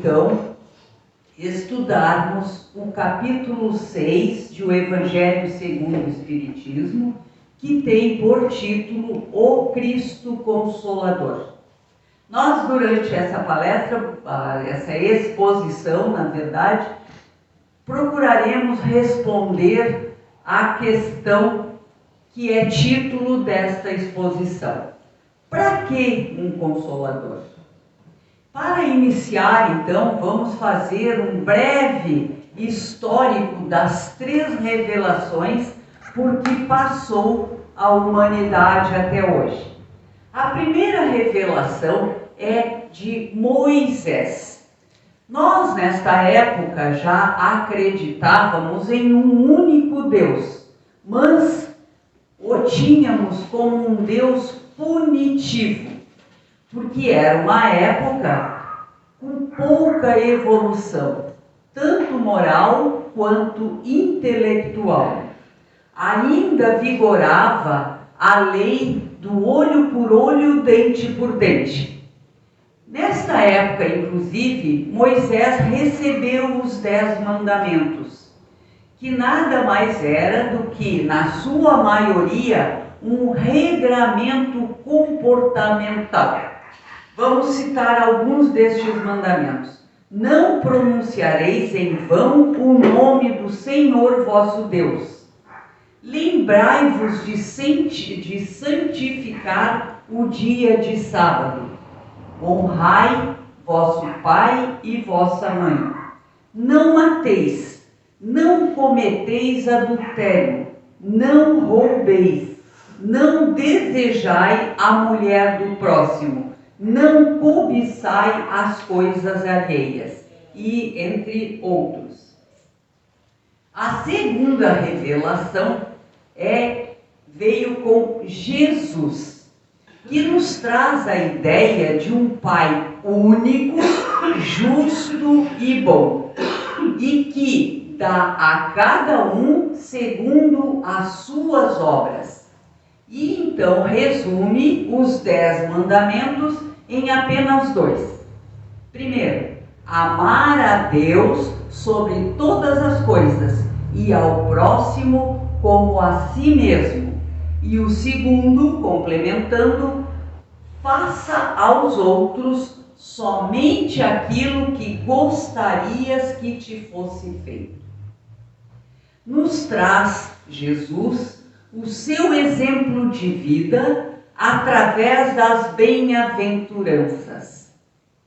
então estudarmos o capítulo 6 de O Evangelho segundo o Espiritismo, que tem por título O Cristo Consolador. Nós, durante essa palestra, essa exposição, na verdade, procuraremos responder à questão que é título desta exposição. Para que um Consolador? Para iniciar, então, vamos fazer um breve histórico das 3 revelações por que passou a humanidade até hoje. A primeira revelação é de Moisés. Nós, nesta época, já acreditávamos em um único Deus, mas o tínhamos como um Deus punitivo, porque era uma época com pouca evolução, tanto moral quanto intelectual. Ainda vigorava a lei do olho por olho, dente por dente. Nesta época, inclusive, Moisés recebeu os 10 mandamentos, que nada mais era do que, na sua maioria, um regramento comportamental. Vamos citar alguns destes mandamentos. Não pronunciareis em vão o nome do Senhor vosso Deus. Lembrai-vos de santificar o dia de sábado. Honrai vosso pai e vossa mãe. Não mateis, não cometeis adultério, não roubeis, não desejai a mulher do próximo, não cobiçai as coisas alheias, e entre outros. A segunda revelação veio com Jesus, que nos traz a ideia de um Pai único, justo e bom, e que dá a cada um segundo as suas obras. E então resume os 10 mandamentos em apenas 2. Primeiro, amar a Deus sobre todas as coisas e ao próximo como a si mesmo. E o segundo, complementando, faça aos outros somente aquilo que gostarias que te fosse feito. Nos traz Jesus o seu exemplo de vida através das bem-aventuranças,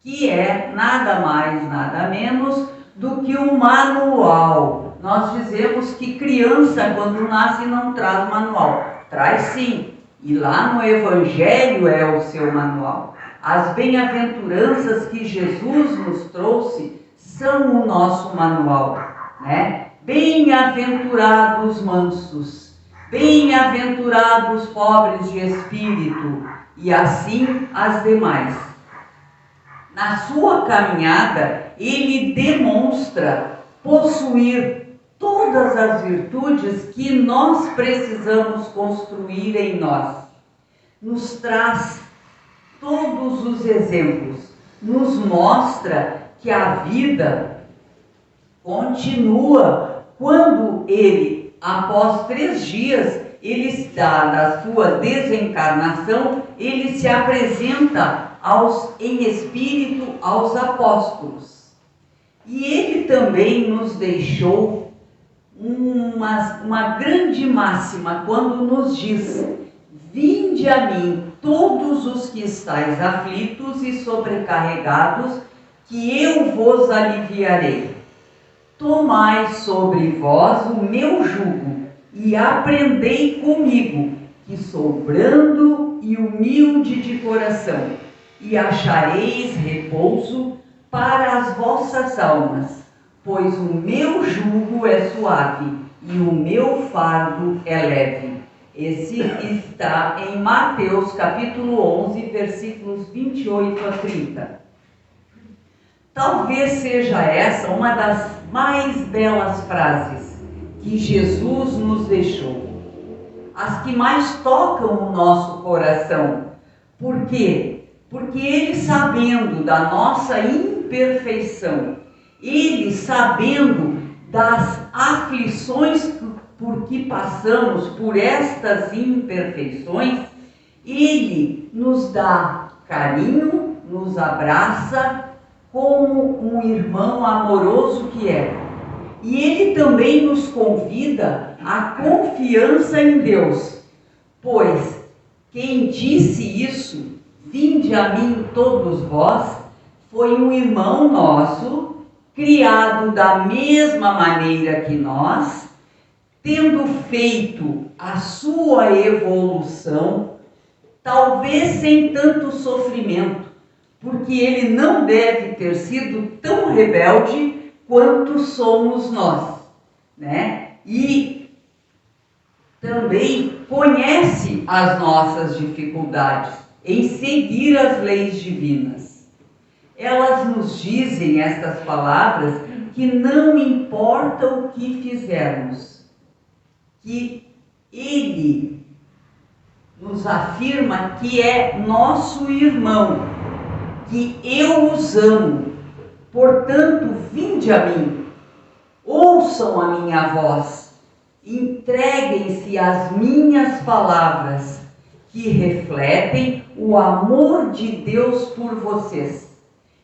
que é nada mais, nada menos do que um manual. Nós dizemos que criança, quando nasce, não traz manual. Traz sim, e lá no Evangelho é o seu manual. As bem-aventuranças que Jesus nos trouxe são o nosso manual, né? Bem-aventurados mansos, bem-aventurados pobres de espírito, e assim as demais. Na sua caminhada, ele demonstra possuir todas as virtudes que nós precisamos construir em nós. Nos traz todos os exemplos, nos mostra que a vida continua quando ele, após 3 dias, ele está na sua desencarnação, ele se apresenta em espírito aos apóstolos. E ele também nos deixou uma grande máxima quando nos diz: vinde a mim todos os que estáis aflitos e sobrecarregados, que eu vos aliviarei. Tomai sobre vós o meu jugo e aprendei comigo, que sou brando e humilde de coração, e achareis repouso para as vossas almas, pois o meu jugo é suave e o meu fardo é leve. Esse está em Mateus capítulo 11, versículos 28 a 30. Talvez seja essa uma das mais belas frases que Jesus nos deixou, as que mais tocam o nosso coração. Por quê? Porque ele, sabendo da nossa imperfeição. Ele, sabendo das aflições por que passamos, por estas imperfeições, ele nos dá carinho, nos abraça como um irmão amoroso que é. E ele também nos convida à confiança em Deus, pois quem disse isso, vinde a mim todos vós, foi um irmão nosso, criado da mesma maneira que nós, tendo feito a sua evolução, talvez sem tanto sofrimento, porque ele não deve ter sido tão rebelde quanto somos nós, né? E também conhece as nossas dificuldades em seguir as leis divinas. Elas nos dizem, estas palavras, que não importa o que fizermos, que ele nos afirma que é nosso irmão, que eu os amo, portanto, vinde a mim, ouçam a minha voz, entreguem-se às minhas palavras, que refletem o amor de Deus por vocês,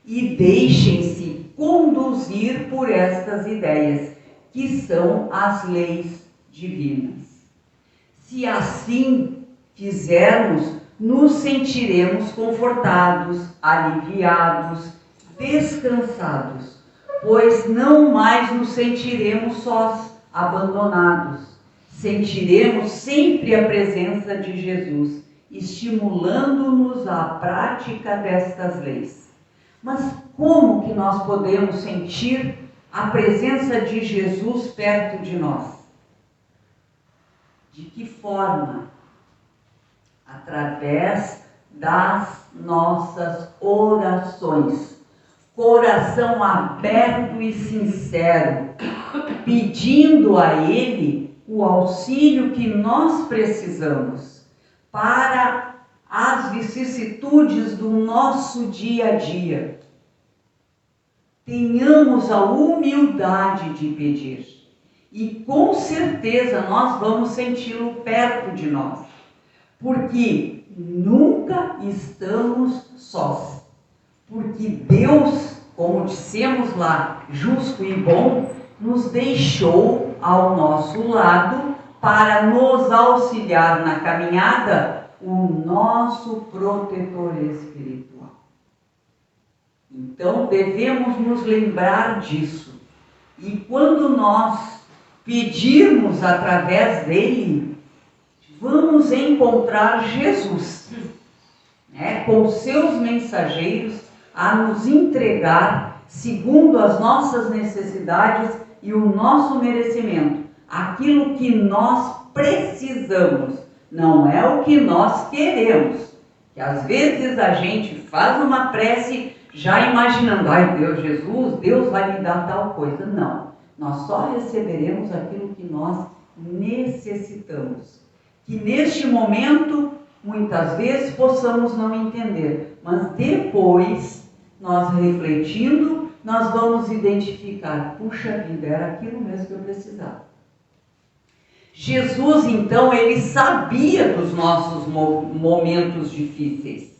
e deixem-se conduzir por estas ideias, que são as leis divinas. Se assim fizermos, nos sentiremos confortados, aliviados, descansados, pois não mais nos sentiremos sós, abandonados. Sentiremos sempre a presença de Jesus, estimulando-nos à prática destas leis. Mas como que nós podemos sentir a presença de Jesus perto de nós? De que forma? Através das nossas orações. Coração aberto e sincero, pedindo a Ele o auxílio que nós precisamos para as vicissitudes do nosso dia a dia. Tenhamos a humildade de pedir e com certeza nós vamos senti-lo perto de nós, porque nunca estamos sós, porque Deus, como dissemos lá, justo e bom, nos deixou ao nosso lado para nos auxiliar na caminhada, o nosso protetor espiritual. Então devemos nos lembrar disso, e quando nós pedirmos através dele, vamos encontrar Jesus, né, com seus mensageiros a nos entregar, segundo as nossas necessidades e o nosso merecimento, aquilo que nós precisamos, não é o que nós queremos. Que às vezes a gente faz uma prece já imaginando, ai Deus, Jesus, Deus vai me dar tal coisa. Não, nós só receberemos aquilo que nós necessitamos. Que neste momento, muitas vezes, possamos não entender, mas depois, nós refletindo, nós vamos identificar, puxa vida, era aquilo mesmo que eu precisava. Jesus, então, ele sabia dos nossos momentos difíceis,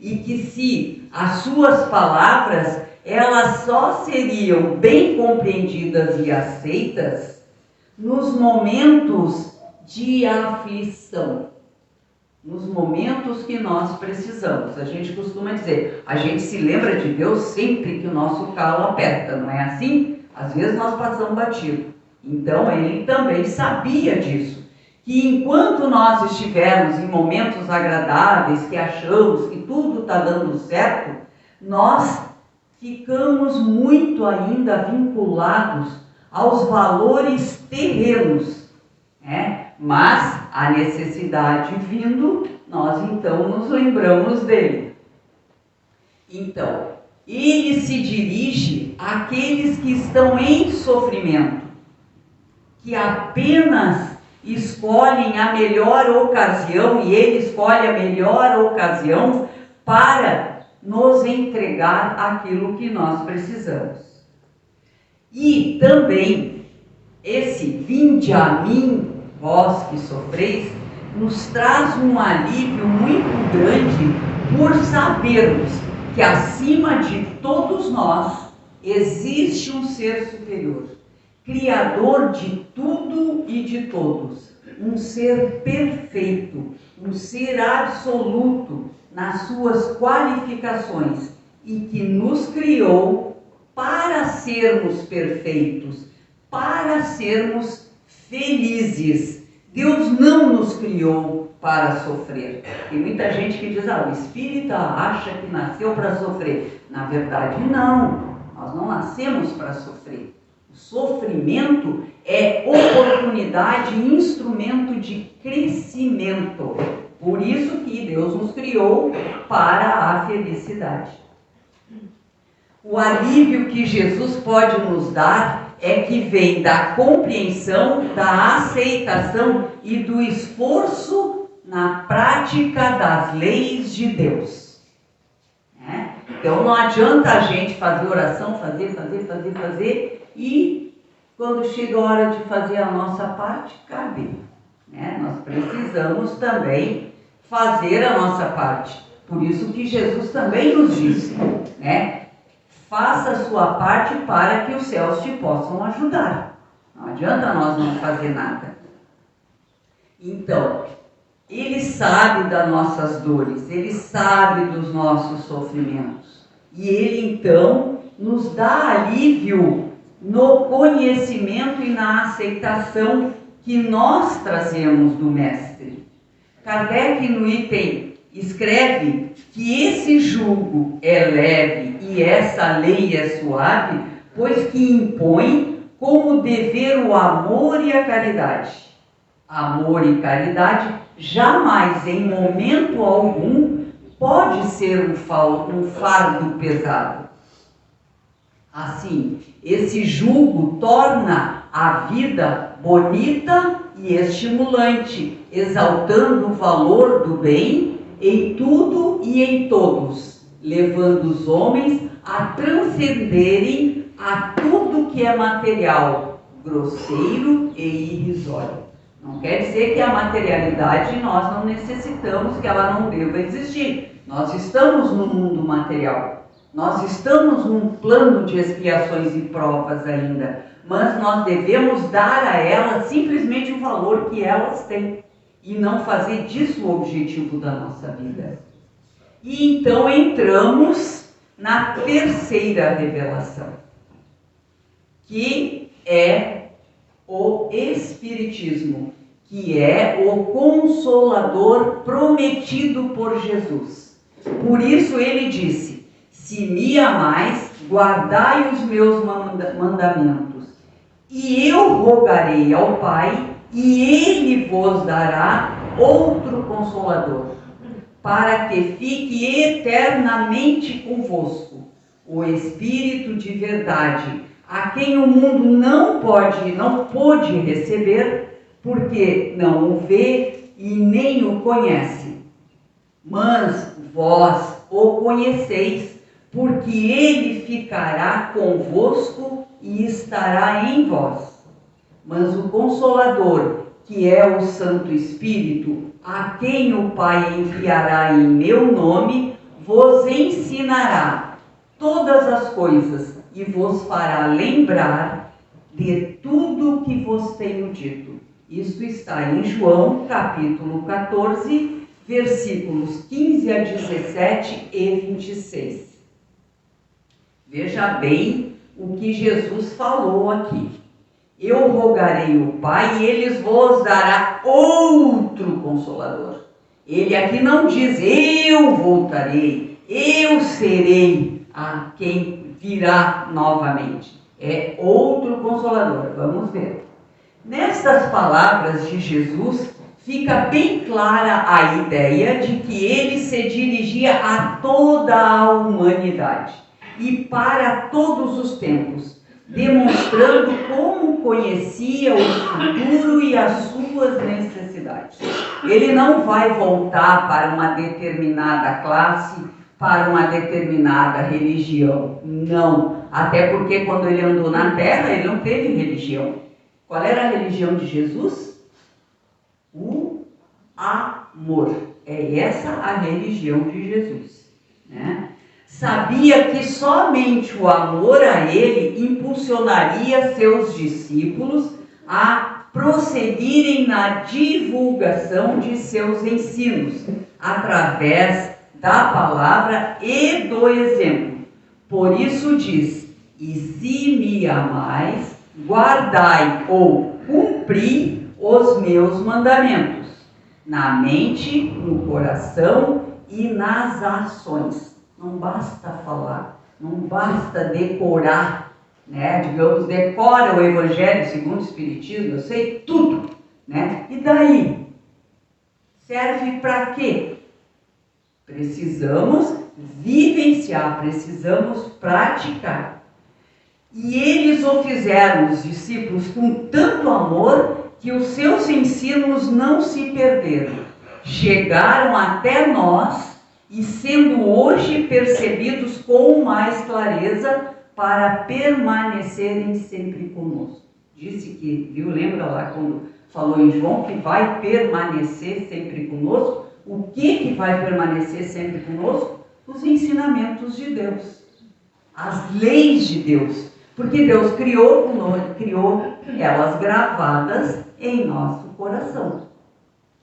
e que se as suas palavras, elas só seriam bem compreendidas e aceitas nos momentos de aflição, nos momentos que nós precisamos. A gente costuma dizer, a gente se lembra de Deus sempre que o nosso calo aperta, não é assim? Às vezes nós passamos batido. Então ele também sabia disso, que enquanto nós estivermos em momentos agradáveis, que achamos que tudo está dando certo, nós ficamos muito ainda vinculados aos valores terrenos, né? Mas a necessidade vindo, nós então nos lembramos dele. Então, ele se dirige àqueles que estão em sofrimento, que apenas escolhem a melhor ocasião, e ele escolhe a melhor ocasião para nos entregar aquilo que nós precisamos. E também esse vinde a mim, vós que sofreis, nos traz um alívio muito grande por sabermos que acima de todos nós existe um ser superior, criador de tudo e de todos, um ser perfeito, um ser absoluto nas suas qualificações e que nos criou para sermos perfeitos, para sermos felizes. Deus não nos criou para sofrer. Tem muita gente que diz, o espírita acha que nasceu para sofrer. Na verdade, não. Nós não nascemos para sofrer. O sofrimento é oportunidade, instrumento de crescimento. Por isso que Deus nos criou para a felicidade. O alívio que Jesus pode nos dar é que vem da compreensão, da aceitação e do esforço na prática das leis de Deus. Então não adianta a gente fazer oração, fazer e quando chega a hora de fazer a nossa parte, cadê? Nós precisamos também fazer a nossa parte. Por isso que Jesus também nos disse, faça a sua parte para que os céus te possam ajudar. Não adianta nós não fazer nada. Então, Ele sabe das nossas dores, Ele sabe dos nossos sofrimentos. E Ele, então, nos dá alívio no conhecimento e na aceitação que nós trazemos do Mestre. Kardec, no item, escreve que esse jugo é leve e essa lei é suave, pois que impõe como dever o amor e a caridade. Amor e caridade jamais, em momento algum, pode ser um fardo pesado. Assim, esse jugo torna a vida bonita e estimulante, exaltando o valor do bem em tudo e em todos, levando os homens a transcenderem a tudo que é material, grosseiro e irrisório. Não quer dizer que a materialidade nós não necessitamos, que ela não deva existir. Nós estamos no mundo material. Nós estamos num plano de expiações e provas ainda, mas nós devemos dar a elas simplesmente o valor que elas têm e não fazer disso o objetivo da nossa vida. E então entramos na terceira revelação, que é o Espiritismo, que é o Consolador prometido por Jesus. Por isso ele disse: se me amais, guardai os meus mandamentos, e eu rogarei ao Pai, e Ele vos dará outro Consolador, para que fique eternamente convosco, o Espírito de verdade, a quem o mundo não pôde receber, porque não o vê e nem o conhece. Mas vós o conheceis, porque ele ficará convosco e estará em vós. Mas o Consolador, que é o Santo Espírito, a quem o Pai enviará em meu nome, vos ensinará todas as coisas e vos fará lembrar de tudo o que vos tenho dito. Isto está em João, capítulo 14, versículos 15 a 17 e 26. Veja bem o que Jesus falou aqui. Eu rogarei o Pai e ele vos dará outro Consolador. Ele aqui não diz eu voltarei, eu serei a quem virá novamente. É outro Consolador. Vamos ver. Nestas palavras de Jesus, fica bem clara a ideia de que ele se dirigia a toda a humanidade e para todos os tempos, demonstrando como conhecia o futuro e as suas necessidades. Ele não vai voltar para uma determinada classe para uma determinada religião. Não. Até porque quando ele andou na terra, ele não teve religião. Qual era a religião de Jesus? O amor. É essa a religião de Jesus, né? Sabia que somente o amor a ele impulsionaria seus discípulos a prosseguirem na divulgação de seus ensinos, através da palavra e do exemplo. Por isso diz: e se me amais, guardai ou cumpri os meus mandamentos, na mente, no coração e nas ações. Não basta falar, não basta decorar, né? Digamos, decora o Evangelho segundo o Espiritismo, eu sei tudo, né? E daí? Serve para quê? Precisamos vivenciar, precisamos praticar. E eles o fizeram, os discípulos, com tanto amor que os seus ensinos não se perderam. Chegaram até nós e sendo hoje percebidos com mais clareza para permanecerem sempre conosco. Disse que, viu, lembra lá quando falou em João que vai permanecer sempre conosco? O que vai permanecer sempre conosco? Os ensinamentos de Deus, as leis de Deus, porque Deus criou elas gravadas em nosso coração.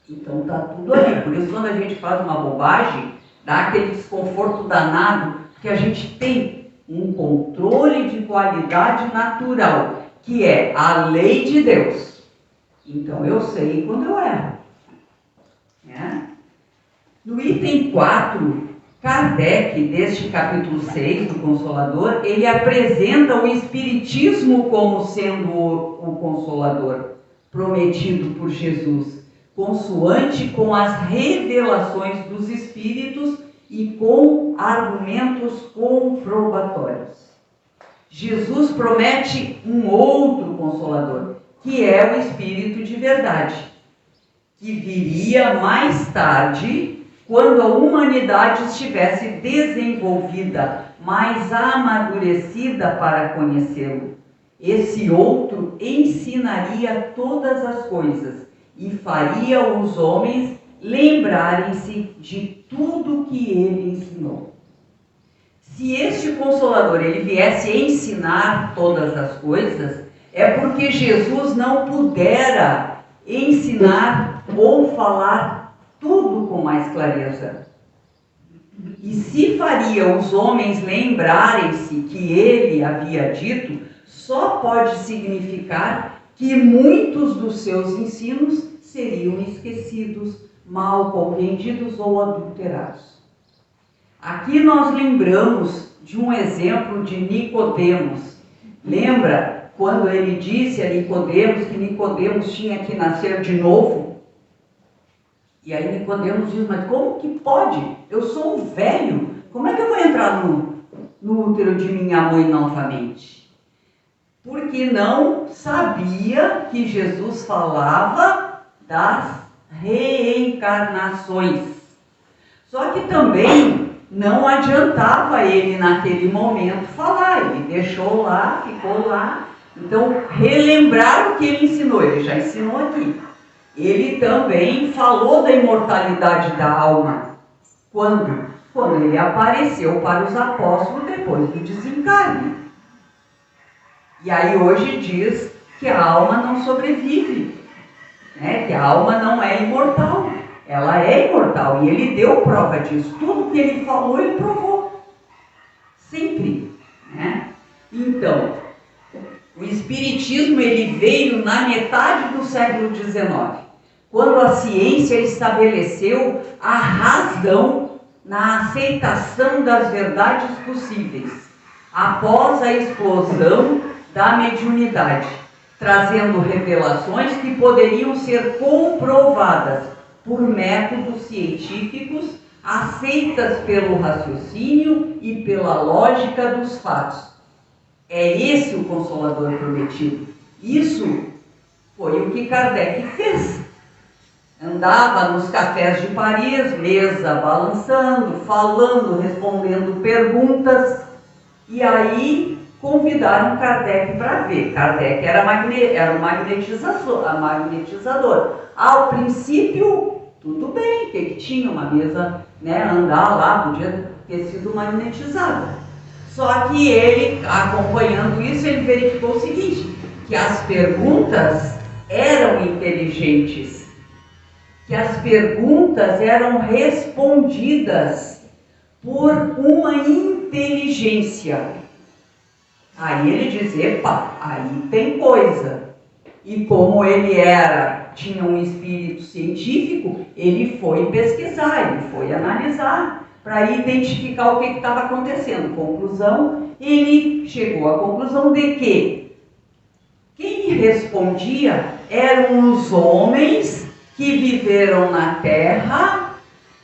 Então está tudo ali. Por isso, quando a gente faz uma bobagem, dá aquele desconforto danado, que a gente tem um controle de qualidade natural, que é a lei de Deus. Então eu sei quando eu erro. No item 4, Kardec, deste capítulo 6 do Consolador, ele apresenta o Espiritismo como sendo o Consolador, prometido por Jesus, consoante com as revelações dos Espíritos e com argumentos comprobatórios. Jesus promete um outro Consolador, que é o Espírito de verdade, que viria mais tarde, quando a humanidade estivesse desenvolvida, mais amadurecida para conhecê-lo. Esse outro ensinaria todas as coisas e faria os homens lembrarem-se de tudo que ele ensinou. Se este Consolador ele viesse ensinar todas as coisas, é porque Jesus não pudera ensinar ou falar tudo com mais clareza. E se faria os homens lembrarem-se que ele havia dito, só pode significar que muitos dos seus ensinos seriam esquecidos, mal compreendidos ou adulterados. Aqui nós lembramos de um exemplo de Nicodemos. Lembra quando ele disse a Nicodemos que Nicodemos tinha que nascer de novo? E aí Nicodemos diz: mas como que pode? Eu sou um velho, como é que eu vou entrar no útero de minha mãe novamente? Porque não sabia que Jesus falava das reencarnações. Só que também não adiantava ele naquele momento falar, ele deixou lá, ficou lá. Então, relembrar o que ele ensinou, ele já ensinou aqui. Ele também falou da imortalidade da alma. Quando? Quando ele apareceu para os apóstolos depois do desencarne. E aí hoje diz que a alma não sobrevive, né? Que a alma não é imortal. Ela é imortal e ele deu prova disso. Tudo que ele falou, ele provou. Sempre, né? Então, o Espiritismo ele veio na metade do século XIX, quando a ciência estabeleceu a razão na aceitação das verdades possíveis, após a explosão da mediunidade, trazendo revelações que poderiam ser comprovadas por métodos científicos aceitas pelo raciocínio e pela lógica dos fatos. É esse o Consolador prometido. Isso foi o que Kardec fez. andava nos cafés de Paris, mesa balançando, falando, respondendo perguntas, e aí convidaram Kardec para ver. Kardec era um magnetizador. Ao princípio, tudo bem, que tinha uma mesa, né, andar lá, podia ter sido magnetizada. Só que ele, acompanhando isso, ele verificou o seguinte, que as perguntas eram inteligentes, que as perguntas eram respondidas por uma inteligência. Aí ele diz, epa, aí tem coisa. E como ele tinha um espírito científico, ele foi pesquisar, ele foi analisar, para identificar o que estava acontecendo. Conclusão, ele chegou à conclusão de que quem respondia eram os homens que viveram na Terra,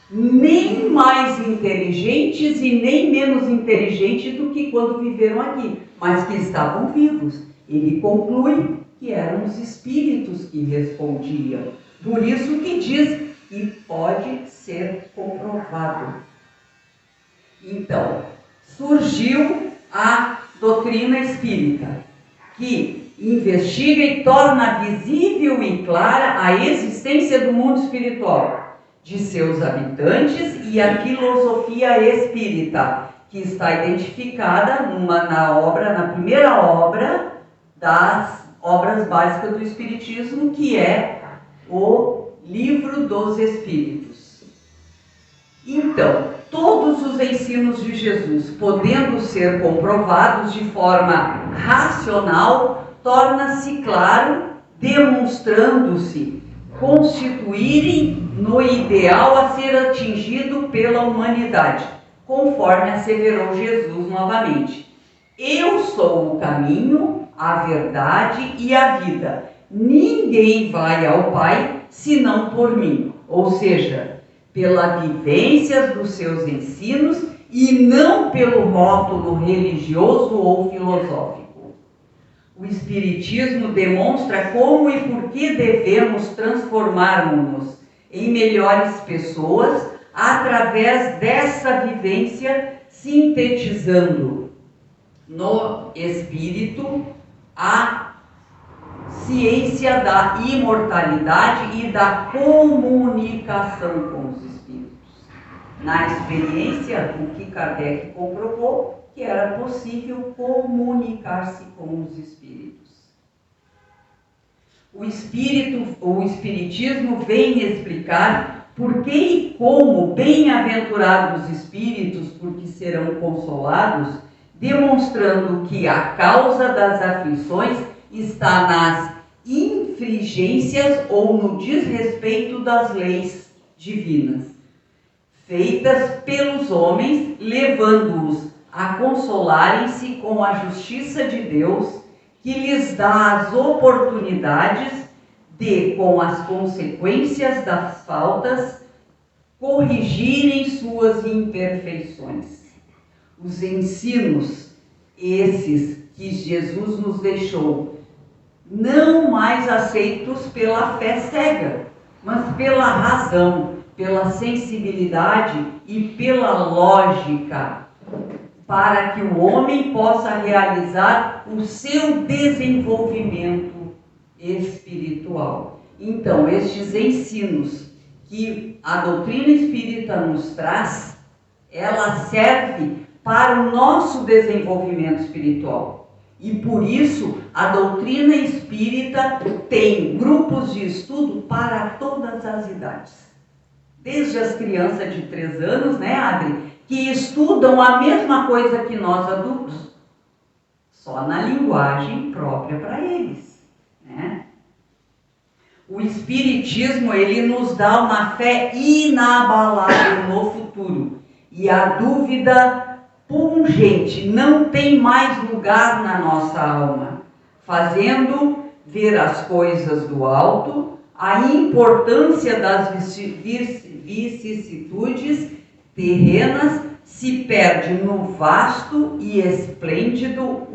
nem mais inteligentes e nem menos inteligentes do que quando viveram aqui, mas que estavam vivos. Ele conclui que eram os espíritos que respondiam. Por isso que diz que pode ser comprovado. Então, surgiu a doutrina espírita, que investiga e torna visível e clara a existência do mundo espiritual, de seus habitantes e a filosofia espírita, que está identificada na primeira obra das obras básicas do Espiritismo, que é o Livro dos Espíritos. Então, todos os ensinos de Jesus, podendo ser comprovados de forma racional, torna-se claro, demonstrando-se constituírem no ideal a ser atingido pela humanidade, conforme asseverou Jesus novamente. Eu sou o caminho, a verdade e a vida. Ninguém vai ao Pai senão por mim. Ou seja, pela vivência dos seus ensinos e não pelo rótulo religioso ou filosófico. O Espiritismo demonstra como e por que devemos transformarmos-nos em melhores pessoas através dessa vivência, sintetizando no Espírito a ciência da imortalidade e da comunicação com os espíritos. Na experiência, o que Kardec comprovou, que era possível comunicar-se com os espíritos. O Espiritismo vem explicar por que e como bem-aventurados espíritos, porque serão consolados, demonstrando que a causa das aflições está nas infringências ou no desrespeito das leis divinas, feitas pelos homens, levando-os a consolarem-se com a justiça de Deus, que lhes dá as oportunidades de, com as consequências das faltas, corrigirem suas imperfeições. Os ensinos, esses que Jesus nos deixou, não mais aceitos pela fé cega, mas pela razão, pela sensibilidade e pela lógica, para que o homem possa realizar o seu desenvolvimento espiritual. Então, estes ensinos que a doutrina espírita nos traz, ela serve para o nosso desenvolvimento espiritual. E por isso, a doutrina espírita tem grupos de estudo para todas as idades. Desde as crianças de 3 anos, né, Adri? Que estudam a mesma coisa que nós adultos, só na linguagem própria para eles, né? O Espiritismo, ele nos dá uma fé inabalável no futuro, e a dúvida pungente não tem mais lugar na nossa alma, fazendo ver as coisas do alto, a importância das vicissitudes terrenas se perde no vasto e esplêndido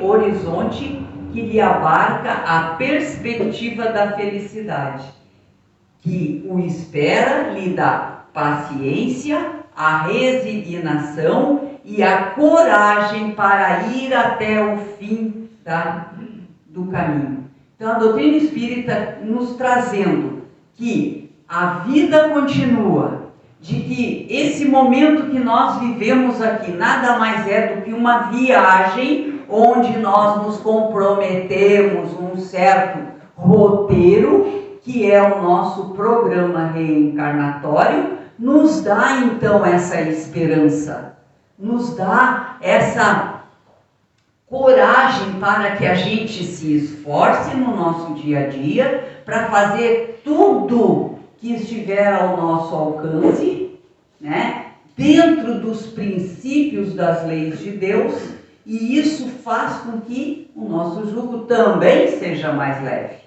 horizonte que lhe abarca a perspectiva da felicidade, que o espera lhe dá paciência, a resignação e a coragem para ir até o fim do caminho. Então, a doutrina espírita nos trazendo que a vida continua, de que esse momento que nós vivemos aqui nada mais é do que uma viagem onde nós nos comprometemos um certo roteiro, que é o nosso programa reencarnatório, nos dá então essa esperança, nos dá essa coragem para que a gente se esforce no nosso dia a dia para fazer tudo que estiver ao nosso alcance, né, dentro dos princípios das leis de Deus, e isso faz com que o nosso jugo também seja mais leve.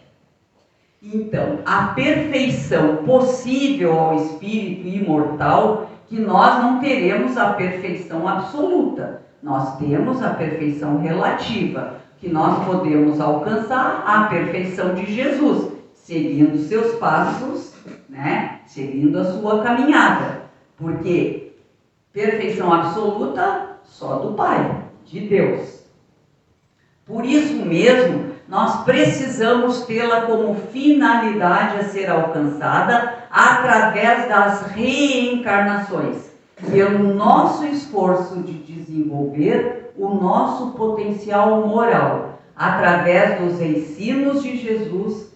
Então, a perfeição possível ao espírito imortal, que nós não teremos a perfeição absoluta, nós temos a perfeição relativa, que nós podemos alcançar a perfeição de Jesus, seguindo seus passos, né? Seguindo a sua caminhada, porque perfeição absoluta só do Pai, de Deus. Por isso mesmo, nós precisamos tê-la como finalidade a ser alcançada através das reencarnações, pelo nosso esforço de desenvolver o nosso potencial moral, através dos ensinos de Jesus.